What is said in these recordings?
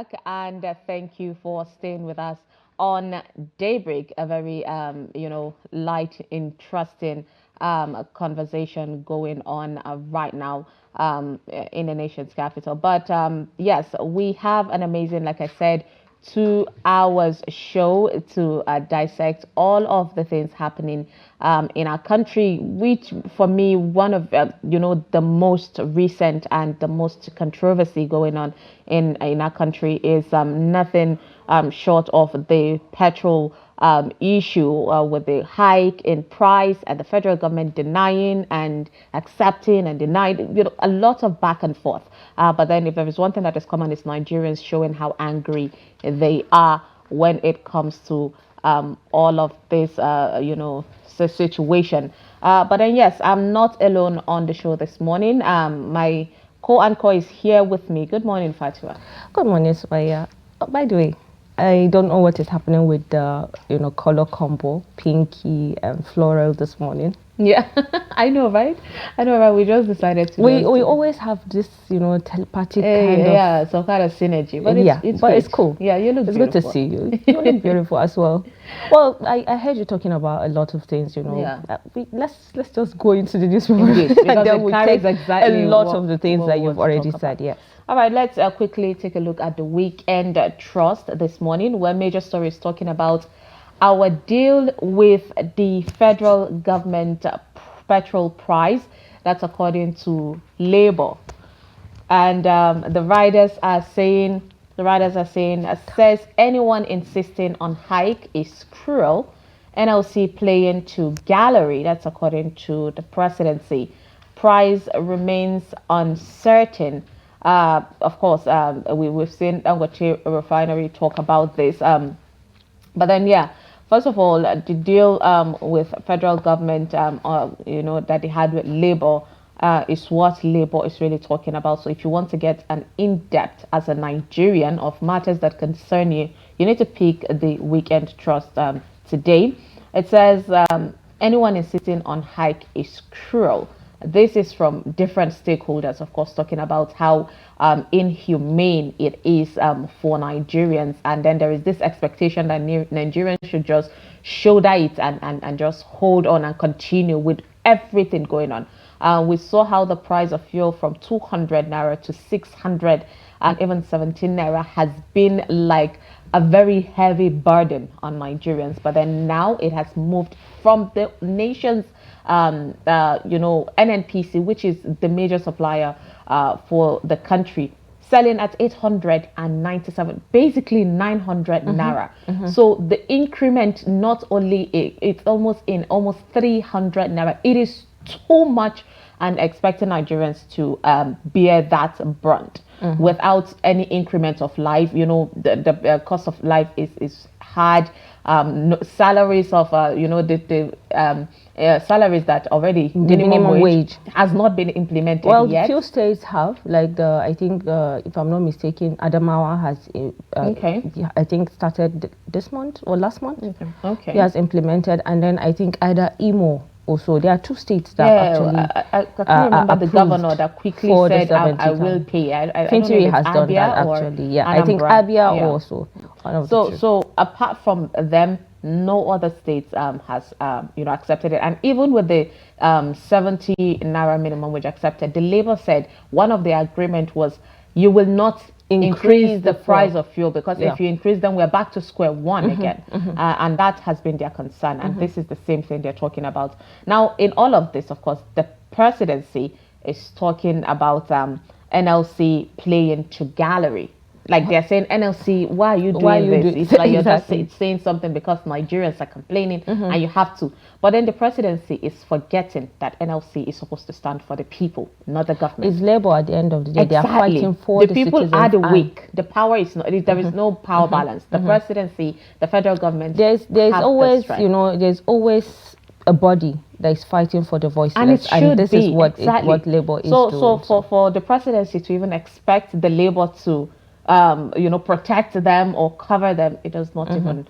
back, and thank you for staying with us on Daybreak, a very, light, interesting conversation going on right now in the nation's capital. But yes, we have an amazing, like I said, 2 hours show to dissect all of the things happening in our country, which for me, one of the most recent and the most controversy going on in our country is nothing short of the petrol issue with the hike in price and the federal government denying and accepting and denying, a lot of back and forth. But then if there is one thing that is common, is Nigerians showing how angry they are when it comes to all of this, situation. But then, yes, I'm not alone on the show this morning. My co-anchor is here with me. Good morning, Fatua. Good morning, Subaya. By the way, I don't know what is happening with the, color combo, pinky and floral this morning. Yeah, I know, right? We just decided to. We always have this, telepathic kind of. some kind of synergy. But it's cool. Yeah, you look. It's beautiful. good to see you. You look beautiful as well. Well, I heard you talking about a lot of things. Yeah. Let's just go into the newspaper. Indeed, because then it carries exactly a lot of the things that you've already said. Yes. All right, let's quickly take a look at the weekend trust this morning, where major story is talking about our deal with the federal government petrol price. That's according to Labour. And the riders are saying, says anyone insisting on hike is cruel. NLC playing to gallery. That's according to the presidency. Price remains uncertain. Of course, we've seen Dangote Refinery talk about this. But then, first of all, the deal with federal government, that they had with Labour is what Labour is really talking about. So if you want to get an in-depth as a Nigerian of matters that concern you, you need to pick the Weekend Trust today. It says anyone insisting on hike is cruel. This is from different stakeholders, of course, talking about how inhumane it is for Nigerians. And then there is this expectation that Nigerians should just shoulder it and just hold on and continue with everything going on. We saw how the price of fuel from 200 naira to 600 and even 17 naira has been like a very heavy burden on Nigerians. But then now it has moved from the nation's NNPC, which is the major supplier for the country, selling at 897, basically 900 naira. So the increment, not only it's almost 300 naira. It is too much, and expecting Nigerians to bear that brunt without any increment of life. The cost of life is hard. Salaries of salaries that already the minimum wage has not been implemented well yet. Few states have, like I think if I'm not mistaken, Adamawa has I think started this month or last month. He has implemented, and then I think either Imo also. There are two states that actually I can't remember the governor that quickly said I will pay. I don't know if has done that actually. I think Abia also. So apart from them, no other states has accepted it. And even with the 70 naira minimum wage accepted, the Labour said one of the agreement was you will not increase the price of fuel, because if you increase them, we're back to square one again. And that has been their concern. And this is the same thing they're talking about. Now, in all of this, of course, the presidency is talking about NLC playing to gallery. Like they're saying, NLC, why are you doing this? It's like you're just saying something because Nigerians are complaining and you have to. But then the presidency is forgetting that NLC is supposed to stand for the people, not the government. It's Labour at the end of the day. Exactly. They are fighting for the people citizens. Are the weak. The power is not. There is no power balance. The presidency, the federal government. There's always there's always a body that is fighting for the voiceless, and it should this be is what what Labour is doing. So for the presidency to even expect the Labour to protect them or cover them, it does not even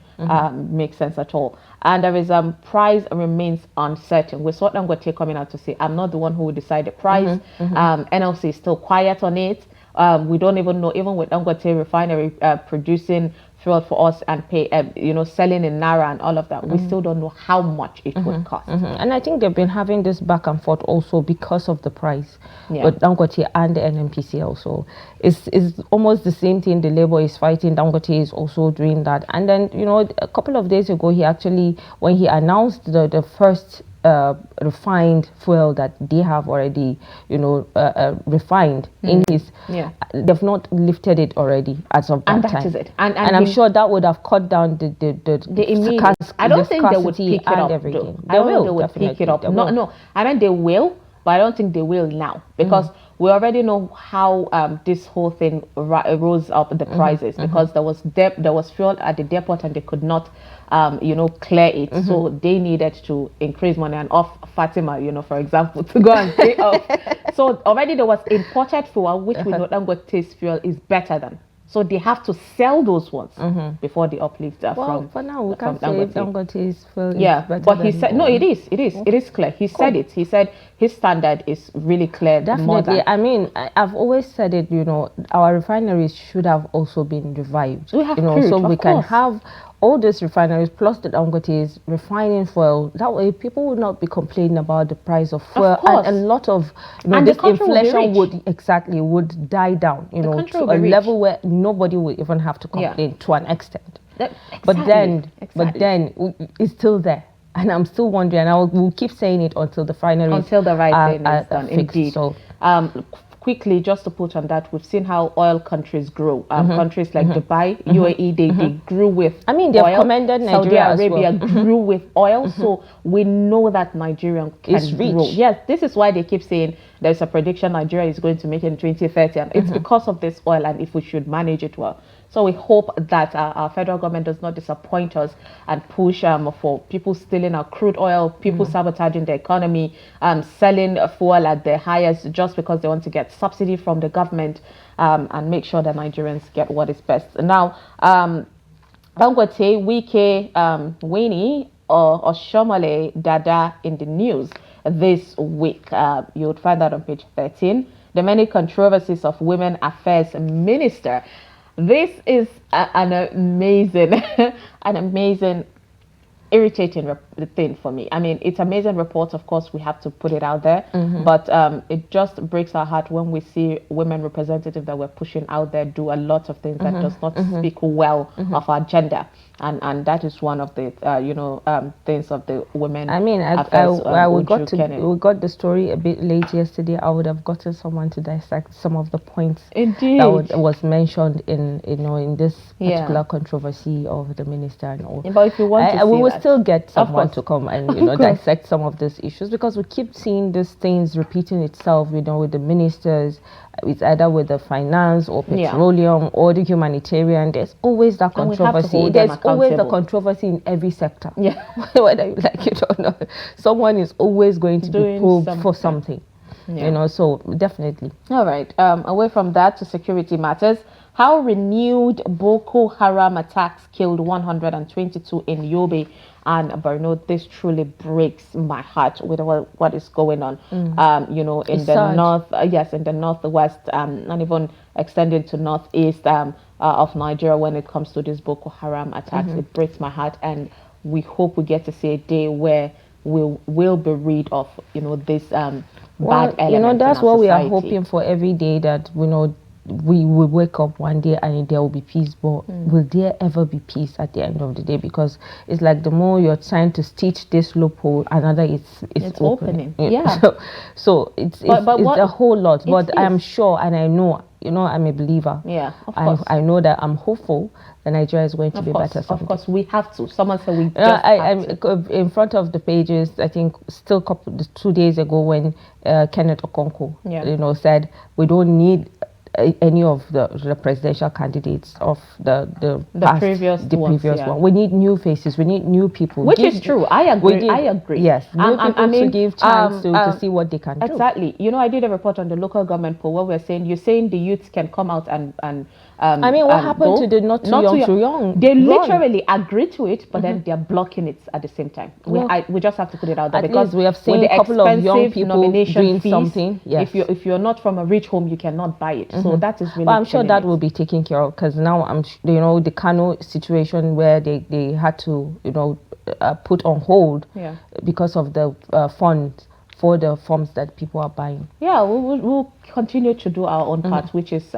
make sense at all. And there is price remains uncertain. We saw Dangote coming out to say, I'm not the one who will decide the price. NLC is still quiet on it. We don't even know, even with Dangote refinery producing fuel for us and pay, selling in Naira and all of that, we still don't know how much it would cost. And I think they've been having this back and forth also because of the price with Dangote and the NNPC also. It's almost the same thing. The Labour is fighting, Dangote is also doing that. And then, a couple of days ago, he actually, when he announced the first refined fuel that they have already, refined in his, they've not lifted it already as of that time. And that is it. And I'm sure that would have cut down the I don't think they would pick it up. Everything. They would pick it up. No, I mean they will, but I don't think they will now, because we already know how this whole thing rose up the prices, because there was fuel at the depot and they could not clear it, so they needed to increase money and off Fatima, for example, to go and pay off. So already there was imported fuel, which we know Dangote's fuel is better than. So they have to sell those ones before the uplift for now we can't say Dangote's fuel is better, but he said no, it is clear. He said it. He said his standard is really clear. Definitely. I mean, I've always said it, our refineries should have also been revived. We have so we can have all these refineries plus the Dangote's refining fuel. That way people would not be complaining about the price of fuel, and a lot of this inflation would die down, to a level where nobody would even have to complain to an extent. But then it's still there. And I'm still wondering, and we'll keep saying it until the right thing is done. Indeed. So, quickly, just to put on that, we've seen how oil countries grow. Countries like Dubai, UAE, they grew with they've commended Nigeria. Saudi Arabia grew with oil. So we know that Nigeria can grow. Yes, this is why they keep saying there's a prediction Nigeria is going to make it in 2030. And it's because of this oil, and if we should manage it well. So we hope that our federal government does not disappoint us and push for people stealing our crude oil, people sabotaging the economy, selling fuel at the highest just because they want to get subsidy from the government, and make sure that Nigerians get what is best. Now, Dangote, Wike, Winnie, or Shomale Dada in the news this week. You would find that on page 13. The many controversies of Women Affairs Minister. This is an amazing, irritating thing for me. I mean, it's amazing reports, of course, we have to put it out there, but it just breaks our heart when we see women representatives that we're pushing out there do a lot of things that does not speak well of our gender. And that is one of the things of the women. I mean, we got the story a bit late yesterday. I would have gotten someone to dissect some of the points that was mentioned in this particular controversy of the minister and all. But if you want to, we will still get someone to come and dissect some of these issues, because we keep seeing these things repeating itself. With the ministers. It's either with the finance or petroleum or the humanitarian. There's always that controversy. There's always the controversy in every sector. Whether you like it or not, someone is always going to be pulled for something. So definitely. All right. Away from that to security matters. How renewed Boko Haram attacks killed 122 in Yobe and Borno. This truly breaks my heart with what is going on. In the north, in the northwest, and even extending to northeast of Nigeria. When it comes to these Boko Haram attacks, it breaks my heart, and we hope we get to see a day where we'll be rid of this bad element. That's what we are hoping for every day, that we will wake up one day and there will be peace. But will there ever be peace at the end of the day? Because it's like the more you're trying to stitch this loophole, another it's opening. So it's a whole lot. But I'm sure, and I know, I'm a believer. Of course. I know that I'm hopeful that Nigeria is going to be better someday. Of course, we have to. Someone said we I'm in front of the pages, I think still 2 days ago, when Kenneth Okonkwo said we don't need any of the presidential candidates of the previous one. We need new faces. We need new people. Which is true. I agree. Yes, new people to give chance to see what they can do. Exactly. I did a report on the local government poll where you're saying the youths can come out and I mean, what happened to the not too young? They literally agree to it, but then they're blocking it at the same time. We just have to put it out there, because we have seen a couple of young people doing something. Yes. If you're not from a rich home, you cannot buy it. So that is really. Well, I'm sure that will be taken care of, because now the Kano situation where they had to put on hold because of the funds for the forms that people are buying. Yeah, we'll continue to do our own part, which is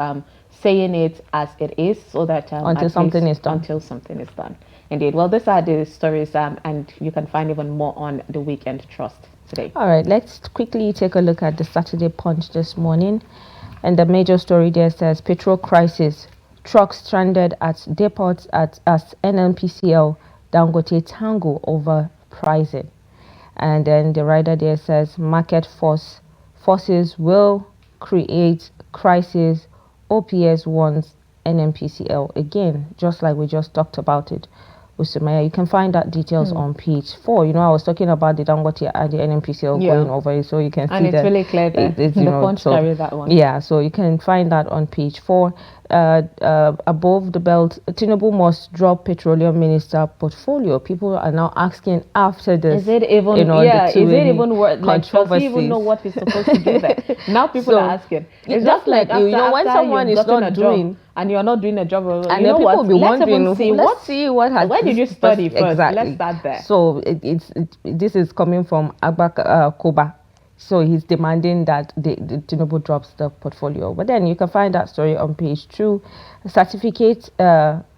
saying it as it is, so that until something is done. Until something is done. Indeed. Well, these are the stories, and you can find even more on the Weekend Trust today. All right, let's quickly take a look at the Saturday Punch this morning. And the major story there says, petrol crisis, trucks stranded at depots as NNPCL Dangote tango over pricing. And then the rider there says, market forces will create crisis. OPS wants NNPCL again, just like we just talked about it with Sumaya. You can find that details on page 4. I was talking about the Dangote and the NNPCL going over it, so you can see that. And it's really clear that the Punch carry that one. Yeah, so you can find that on page 4. Above the belt, Tinubu must drop petroleum minister portfolio. People are now asking after this. Is it even? Is it even worth? Like, does he even know what he's supposed to do there? Now people are asking. It's just like after, when someone is not doing. And you're not doing a job, and you know people will be wondering. Let's see what has. Where did you study first? Exactly. Let's start there. So this is coming from Abba Koba. So he's demanding that the Tinubu drops the portfolio. But then you can find that story on page 2. Certificate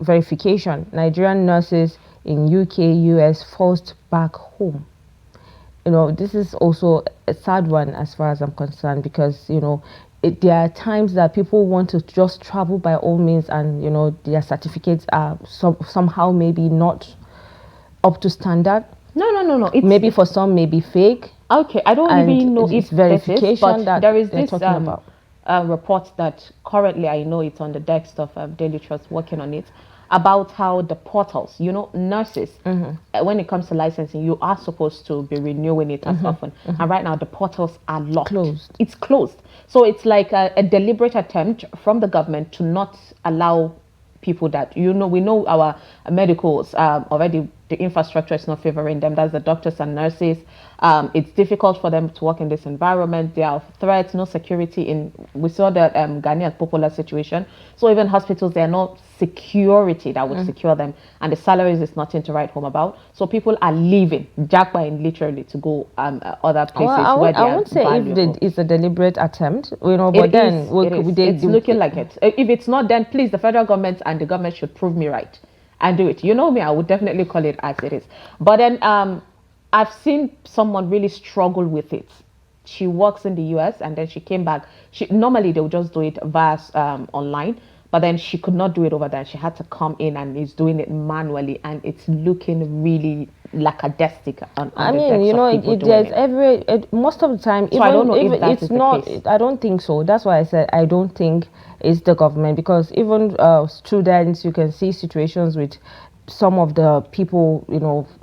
verification. Nigerian nurses in UK, US forced back home. This is also a sad one as far as I'm concerned, because there are times that people want to just travel by all means, and their certificates are somehow maybe not up to standard. No. Maybe for some, maybe fake. Okay, I don't even know if verification but there is this report that currently I know it's on the desk of Daily Trust, working on it, about how the portals, nurses, when it comes to licensing, you are supposed to be renewing it as often. And right now the portals are locked. It's closed. So it's like a deliberate attempt from the government to not allow people that, we know our medicals already, the infrastructure is not favoring them. That's the doctors and nurses. It's difficult for them to work in this environment. There are threats, no security. We saw the Ghanaian popular situation. So even hospitals, there are no security that would secure them, and the salaries is nothing to write home about. So people are leaving, jackpotting literally, to go other places where they are. I won't say if it's a deliberate attempt, but it's looking like it. If it's not, then please, the federal government and the government should prove me right and do it. Me, I would definitely call it as it is. But then I've seen someone really struggle with it. She works in the US, and then she came back. Normally they would just do it via online, but then she could not do it over there. She had to come in and is doing it manually, and it's looking really lackadaisical. Most of the time. So I don't know if it's not. I don't think so. That's why I said I don't think it's the government, because even students, you can see situations with some of the people,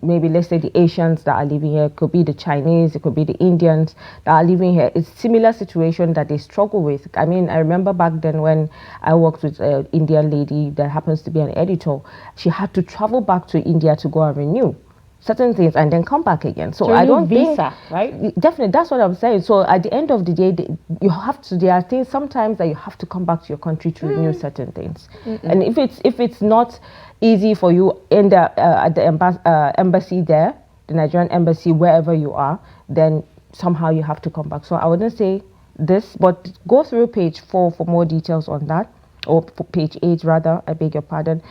maybe let's say the Asians that are living here. It could be the Chinese, it could be the Indians that are living here. It's similar situation that they struggle with. I mean, I remember back then when I worked with an Indian lady that happens to be an editor. She had to travel back to India to go and renew certain things and then come back again. So I don't visa, right? Definitely, that's what I'm saying. So at the end of the day, there are things sometimes that you have to come back to your country to renew certain things. And if it's not easy for you at the embassy there, the Nigerian embassy, wherever you are, then somehow you have to come back. So I wouldn't say this, but go through page 4 for more details on that, or page 8 rather, I beg your pardon.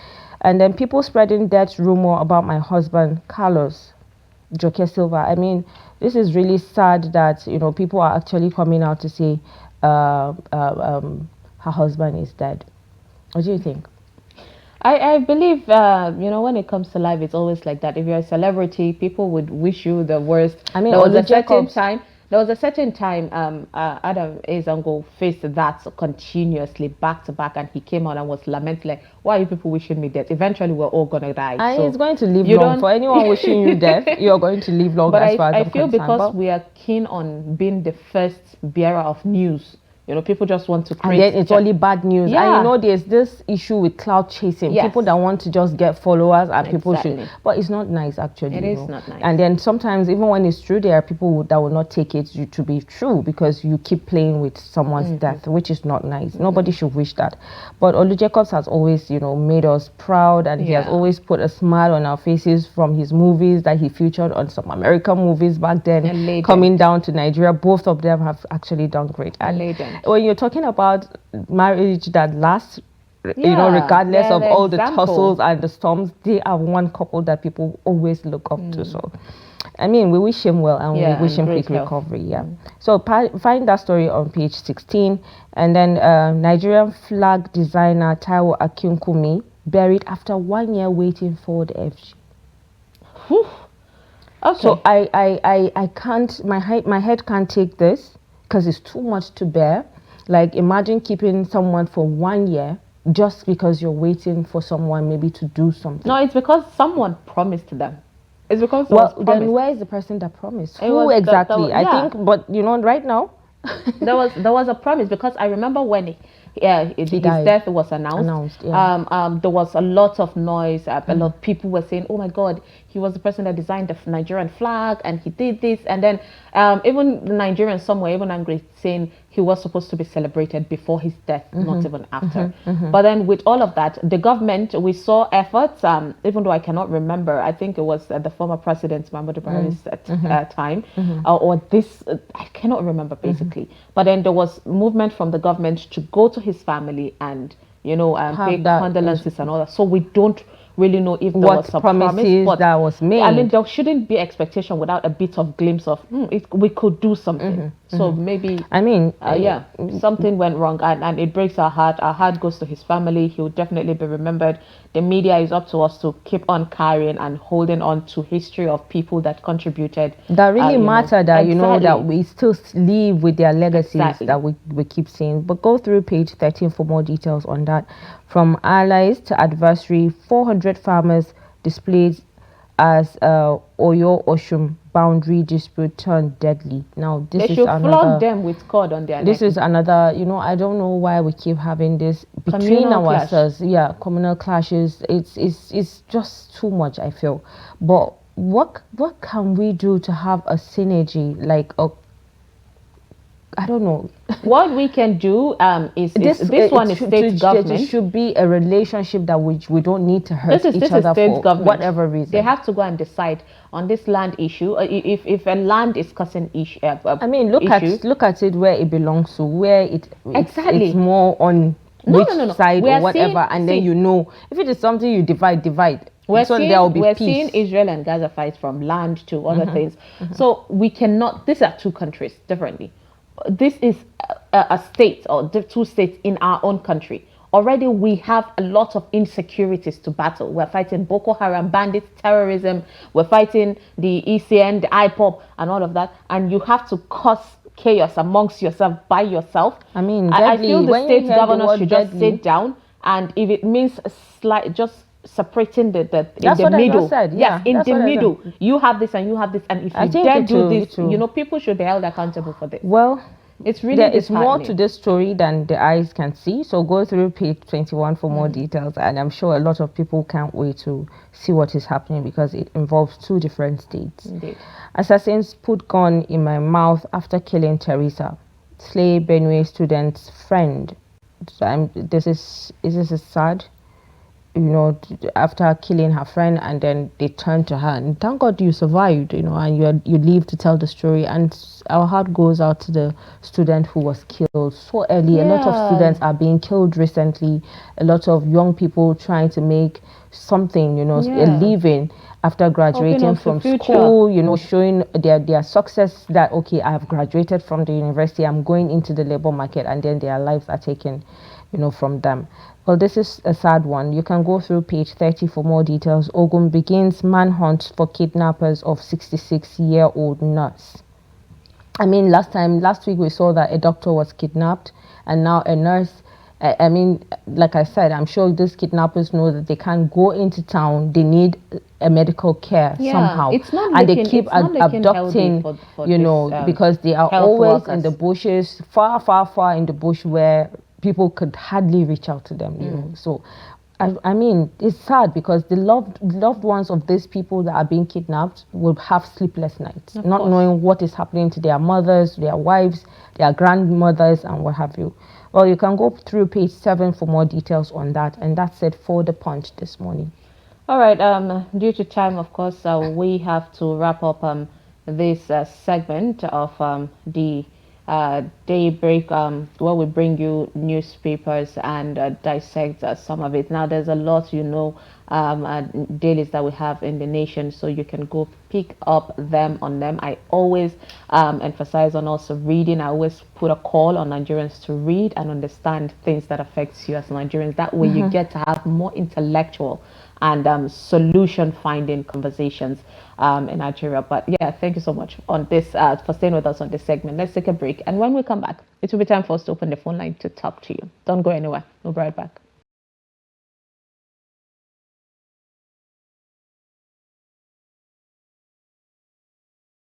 And then people spreading that rumor about my husband, Carlos Joke Silva. I mean, this is really sad that, people are actually coming out to say her husband is dead. What do you think? I believe, when it comes to life, it's always like that. If you're a celebrity, people would wish you the worst. I mean, there was a certain time Adam Ezango faced that continuously back to back, and he came out and was lamenting, like, why are you people wishing me death? Eventually we're all gonna die. And so he's going to live long. For anyone wishing you death, you're going to live long. But I feel because we are keen on being the first bearer of news, people just want to create. And then it's only bad news. Yeah. And there's this issue with cloud chasing. Yes. People that want to just get followers, and people should. But it's not nice, actually. It is not nice. And then sometimes, even when it's true, there are people that will not take it to be true because you keep playing with someone's death, which is not nice. Nobody should wish that. But Olu Jacobs has always, made us proud, and he has always put a smile on our faces from his movies that he featured on some American movies back then, coming down to Nigeria. Both of them have actually done great. And when you're talking about marriage that lasts, regardless of all the tussles and the storms, they are one couple that people always look up to. So I mean, we wish him well, and we wish him quick recovery. So find that story on page 16. And then Nigerian flag designer Taiwo Akinkunmi buried after 1 year waiting for the FG. Okay. So I can't, my head can't take this because it's too much to bear. Like, imagine keeping someone for 1 year just because you're waiting for someone maybe to do something. No, it's because someone promised them. It's because then where is the person that promised? Who exactly? I think, but right now there was a promise, because I remember when his death was announced. There was a lot of noise. A lot of people were saying, "Oh my God, he was the person that designed the Nigerian flag, and he did this." And then even the Nigerians somewhere even angry, saying he was supposed to be celebrated before his death, not even after. But then with all of that, the government, we saw efforts, even though I cannot remember, I think it was the former president, Muhammadu Buhari's time, or this, I cannot remember basically. But then there was movement from the government to go to his family and, pay condolences and all that. So we don't really know if there was a promise, but that was made. I mean, there shouldn't be expectation without a bit of glimpse of we could do something. So maybe, I mean, something went wrong, and it breaks our heart. Our heart goes to his family. He will definitely be remembered. The media is up to us to keep on carrying and holding on to history of people that contributed. That really matter, that that we still live with their legacies that we keep seeing. But go through page 13 for more details on that. From allies to adversary, 400 farmers displayed as Oyo Oshun boundary dispute turned deadly. Now this they should flog them with cord on their neck. This is another, I don't know why we keep having this between ourselves. Yeah, communal clashes. It's just too much, I feel. But what can we do to have a synergy, like I don't know. What we can do is this one is state government. It should be a relationship that we don't need to hurt each other for whatever reason. They have to go and decide on this land issue. If a land is causing issue, I mean, look at it where it belongs to, where it's more on which side or whatever, and then if it is something you divide. We're seeing Israel and Gaza fight from land to other things. So we cannot. These are two countries differently. This is a state or two states in our own country. Already we have a lot of insecurities to battle. We're fighting Boko Haram, bandits, terrorism. We're fighting the ECN, the IPOP, and all of that. And you have to cause chaos amongst yourself by yourself. I mean, I feel the state governors should just sit down, and if it means just separating the middle. Yes, in the middle. You have this and you have this, and if you dare do this, people should be held accountable for this. Well, it's really there is more to this story than the eyes can see. So go through page 21 for more details, and I'm sure a lot of people can't wait to see what is happening because it involves two different states. Indeed. Assassins put gun in my mouth after killing Teresa. Slay Benue student's friend. So this is sad. After killing her friend, and then they turned to her, and thank God you survived, and you live to tell the story. And our heart goes out to the student who was killed so early. A lot of students are being killed recently. A lot of young people trying to make something, a living after graduating from school, showing their success that, okay, I have graduated from the university, I'm going into the labor market, and then their lives are taken, from them. Well, this is a sad one. You can go through page 30 for more details. Ogun begins manhunt for kidnappers of 66-year-old nurse. I mean, last week we saw that a doctor was kidnapped, and now a nurse I mean, like I said, I'm sure these kidnappers know that they can't go into town. They need a medical care somehow. It's not and looking, they keep abducting, for you this, know, because they are health always in the workers. bushes, far in the bush where people could hardly reach out to them, you know. So, I mean, it's sad because the loved ones of these people that are being kidnapped will have sleepless nights, not knowing what is happening to their mothers, their wives, their grandmothers, and what have you. Well, you can go through page 7 for more details on that. And that's it for the Punch this morning. All right. Due to time, of course, we have to wrap up this segment of the Daybreak, where we bring you newspapers and dissect some of it. Now, there's a lot, you know, dailies that we have in the nation, so you can go pick up them on them. I always emphasize on also reading. I always put a call on Nigerians to read and understand things that affects you as Nigerians. That way, you get to have more intellectual and solution finding conversations in Nigeria. But yeah, thank you so much on this for staying with us on this segment. Let's take a break, and when we come back, it will be time for us to open the phone line to talk to you. Don't go anywhere. We'll be right back.